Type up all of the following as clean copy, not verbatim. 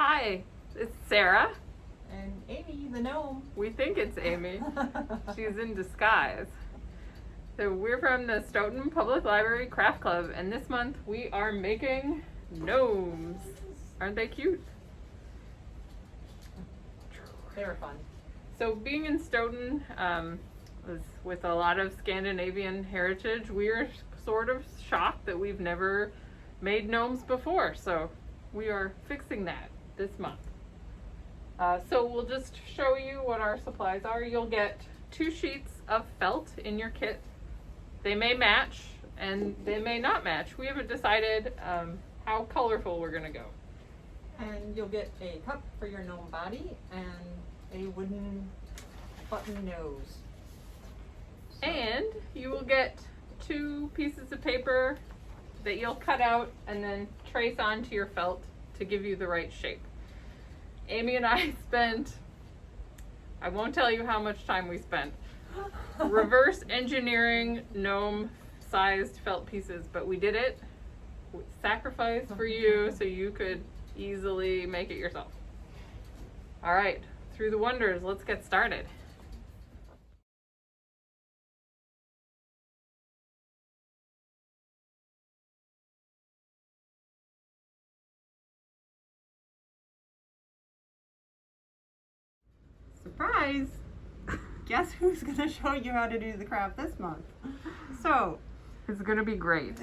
Hi, it's Sarah. And Amy, the gnome. We think it's Amy. She's in disguise. So we're from the Stoughton Public Library Craft Club, and this month we are making gnomes. Aren't they cute? They were fun. So being in Stoughton, with a lot of Scandinavian heritage, we're sort of shocked that we've never made gnomes before. So we are fixing that this month. So we'll just show you what our supplies are. You'll get 2 sheets of felt in your kit. They may match and they may not match. We haven't decided how colorful we're gonna go. And you'll get a cup for your gnome body and a wooden button nose. And you will get 2 pieces of paper that you'll cut out and then trace onto your felt to give you the right shape. Amy and I spent, I won't tell you how much time we spent, reverse engineering gnome sized felt pieces, but we did it, sacrificed for you so you could easily make it yourself. All right, through the wonders, let's get started. Surprise! Guess who's going to show you how to do the craft this month? So, It's gonna be great.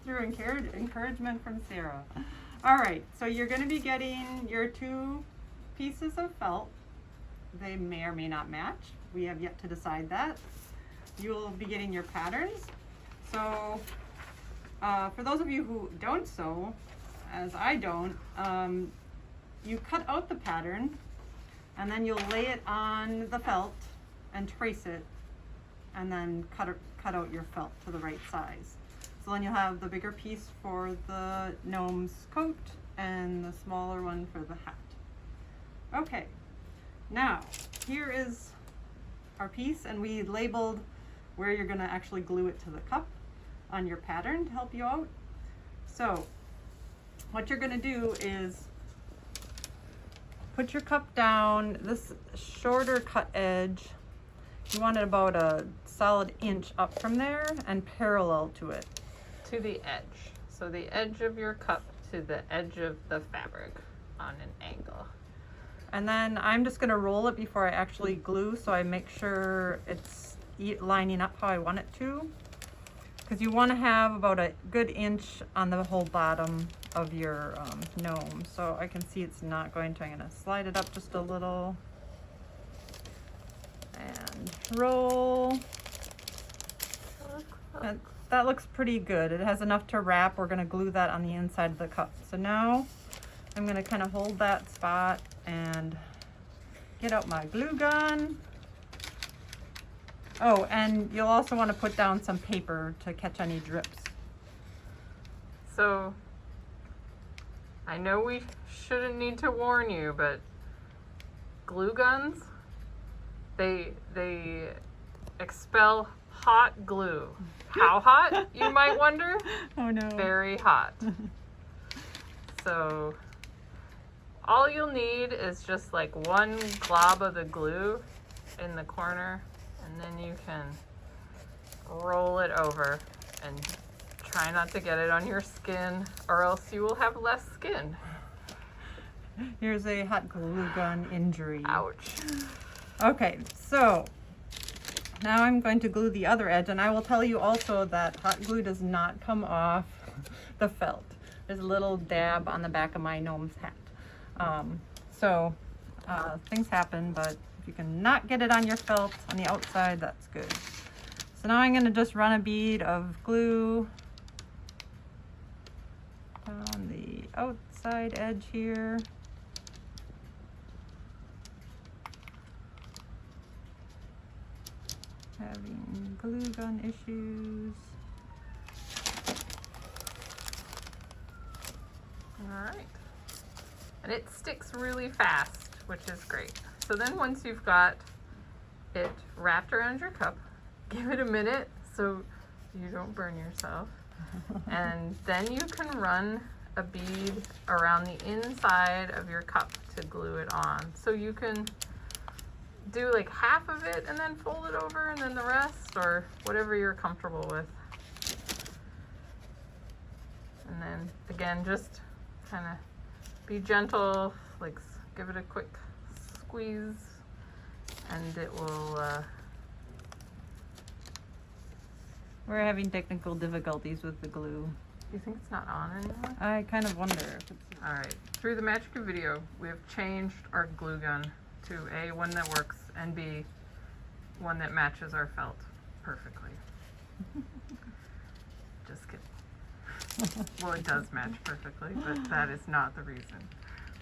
through encouragement from Sarah. All right, so you're going to be getting your 2 pieces of felt. They may or may not match. We have yet to decide that. You'll be getting your patterns. So, for those of you who don't sew, as I don't, you cut out the pattern and then you'll lay it on the felt and trace it and then cut out your felt to the right size. So then you'll have the bigger piece for the gnome's coat and the smaller one for the hat. Okay, now here is our piece, and we labeled where you're going to actually glue it to the cup on your pattern to help you out. So what you're going to do is put your cup down, this shorter cut edge, you want it about a solid inch up from there and parallel to it. To the edge. So the edge of your cup to the edge of the fabric on an angle. And then I'm just going to roll it before I actually glue, so I make sure it's lining up how I want it to. Because you want to have about a good inch on the whole bottom of your gnome. So I can see it's not going to. I'm going to slide it up just a little. And roll. And that looks pretty good. It has enough to wrap. We're going to glue that on the inside of the cup. So now I'm going to kind of hold that spot and get out my glue gun. Oh, and you'll also want to put down some paper to catch any drips. So I know we shouldn't need to warn you, but glue guns, they expel hot glue. How hot, you might wonder? Oh no. Very hot. So all you'll need is just like 1 glob of the glue in the corner, and then you can roll it over and try not to get it on your skin, or else you will have less skin. Here's a hot glue gun injury. Ouch. Okay, so now I'm going to glue the other edge, and I will tell you also that hot glue does not come off the felt. There's a little dab on the back of my gnome's hat. Things happen, but if you can not get it on your felt on the outside, that's good. So now I'm going to just run a bead of glue on the outside edge here. Having glue gun issues. All right. And it sticks really fast, which is great. So then once you've got it wrapped around your cup, give it a minute so you don't burn yourself. And then you can run a bead around the inside of your cup to glue it on. So you can do like half of it and then fold it over and then the rest, or whatever you're comfortable with. And then again, just kind of be gentle, like give it a quick squeeze and it will We're having technical difficulties with the glue. you think it's not on anymore? I kind of wonder if it's... All right, through the magic of video, we have changed our glue gun to A, one that works, and B, one that matches our felt perfectly. Just kidding. Well, it does match perfectly, but that is not the reason.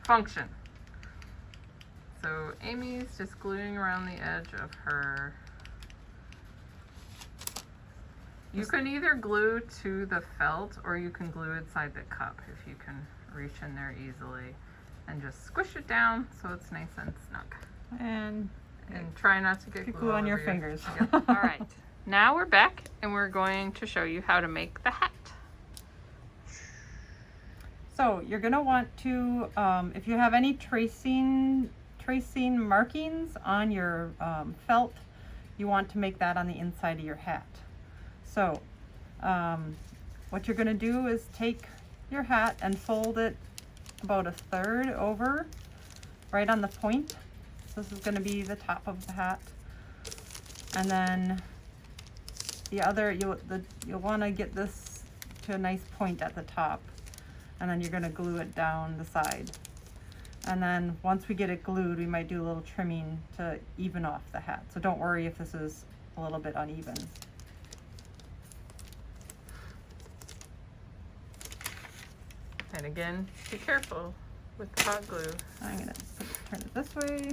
Function. So Amy's just gluing around the edge of her. You can either glue to the felt or you can glue inside the cup if you can reach in there easily and just squish it down so it's nice and snug. And try not to get glue all on your over fingers. Yep. All right. Now we're back and we're going to show you how to make the hat. So you're going to want to, if you have any tracing markings on your felt, you want to make that on the inside of your hat. So what you're going to do is take your hat and fold it about a third over right on the point. This is going to be the top of the hat. And then the other, you'll want to get this to a nice point at the top. And then you're going to glue it down the side. And then once we get it glued, we might do a little trimming to even off the hat. So don't worry if this is a little bit uneven. And again, be careful with the hot glue. I'm going to turn it this way.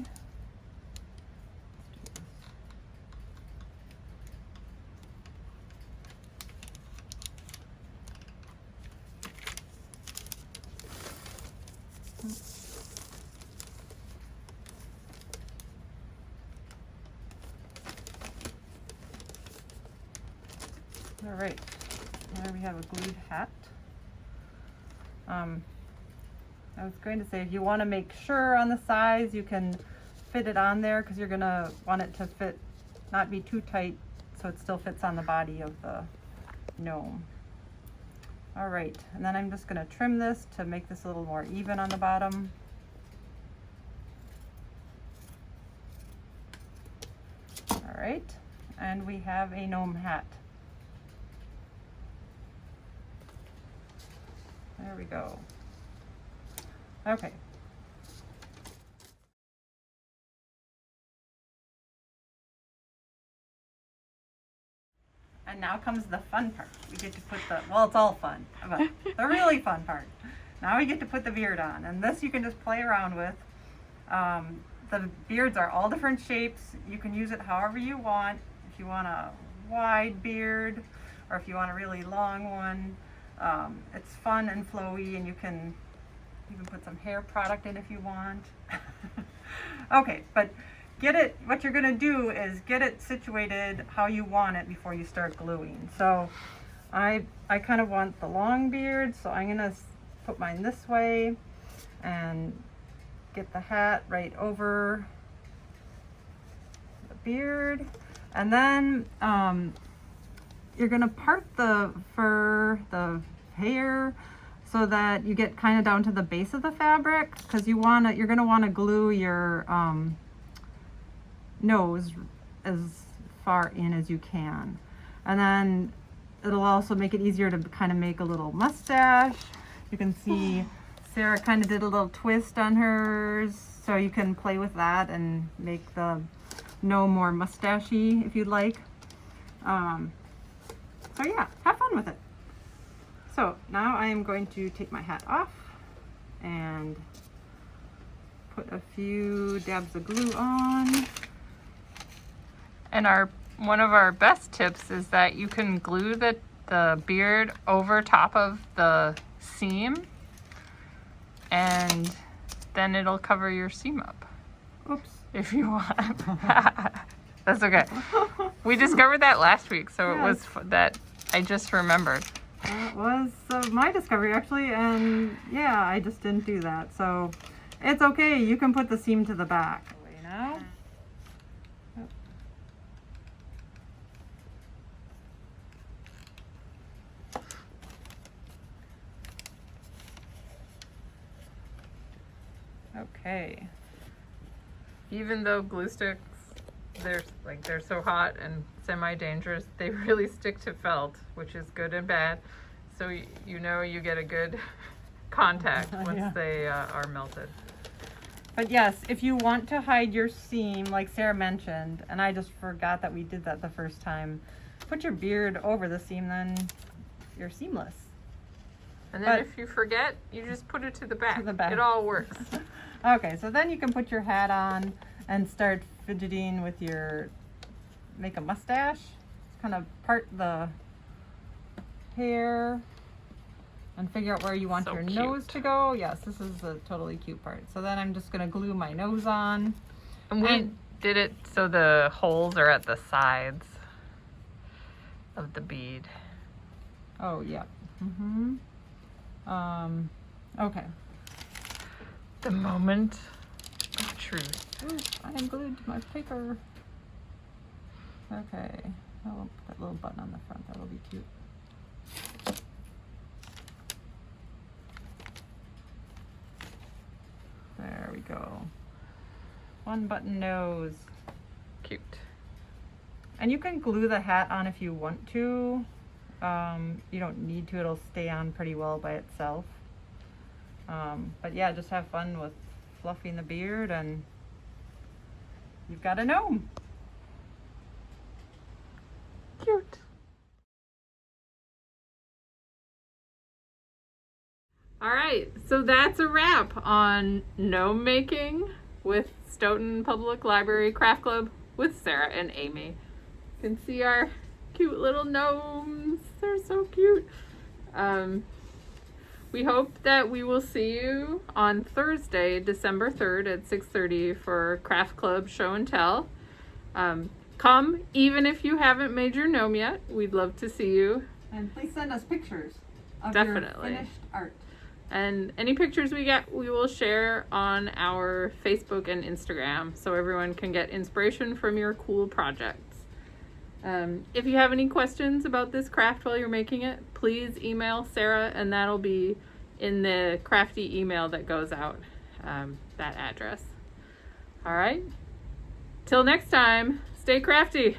All right, now we have a glued hat. I was going to say, if you want to make sure on the size, you can fit it on there because you're going to want it to fit, not be too tight, so it still fits on the body of the gnome. All right, and then I'm just going to trim this to make this a little more even on the bottom. All right, and we have a gnome hat. There we go. Okay. And now comes the fun part. We get to put the, well, it's all fun, but the really fun part. Now we get to put the beard on, and this you can just play around with. The beards are all different shapes. You can use it however you want. If you want a wide beard, or if you want a really long one. It's fun and flowy, and you can even put some hair product in if you want. Okay, but get it, what you're gonna do is get it situated how you want it before you start gluing. So I kind of want the long beard, so I'm gonna put mine this way and get the hat right over the beard. And then you're gonna part the fur, the hair, so that you get kind of down to the base of the fabric, because you're gonna want to glue your nose as far in as you can. And then it'll also make it easier to kind of make a little mustache. You can see Sarah kind of did a little twist on hers, so you can play with that and make the gnome more mustachy if you'd like. So yeah, have fun with it. So now I am going to take my hat off and put a few dabs of glue on. And one of our best tips is that you can glue the beard over top of the seam, and then it'll cover your seam up. Oops. If you want. That's okay. We discovered that last week, so it was that I just remembered. That was my discovery actually, and yeah, I just didn't do that. So it's okay, you can put the seam to the back. Now. Okay. Even though glue sticks, they're so hot and semi-dangerous, they really stick to felt, which is good and bad. So you know you get a good contact once Yeah. they are melted. But yes, if you want to hide your seam, like Sarah mentioned, and I just forgot that we did that the first time, put your beard over the seam, then you're seamless. And then But- if you forget, you just put it to the back. To the back. It all works. Okay, so then you can put your hat on and start fidgeting with make a mustache. Just kind of part the hair and figure out where you want So your cute. nose to go. Yes, this is a totally cute part. So then I'm just gonna glue my nose on. And we did it so the holes are at the sides of the bead. Oh, yeah. Mm-hmm. Okay. The moment of truth. Ooh, I am glued to my paper. Okay. I'll put that little button on the front. That'll be cute. There we go. One button nose. Cute. And you can glue the hat on if you want to. You don't need to. It'll stay on pretty well by itself. But yeah, just have fun with fluffing the beard and you've got a gnome. Cute. All right, so that's a wrap on gnome making with Stoughton Public Library Craft Club with Sarah and Amy. You can see our cute little gnomes. They're so cute. We hope that we will see you on Thursday, December 3rd at 6:30 for Craft Club Show and Tell. Come, even if you haven't made your gnome yet. We'd love to see you. And please send us pictures of Definitely. your finished art. And any pictures we get, we will share on our Facebook and Instagram so everyone can get inspiration from your cool projects. If you have any questions about this craft while you're making it, please email Sarah and that'll be in the crafty email that goes out, that address. All right. Till next time, stay crafty.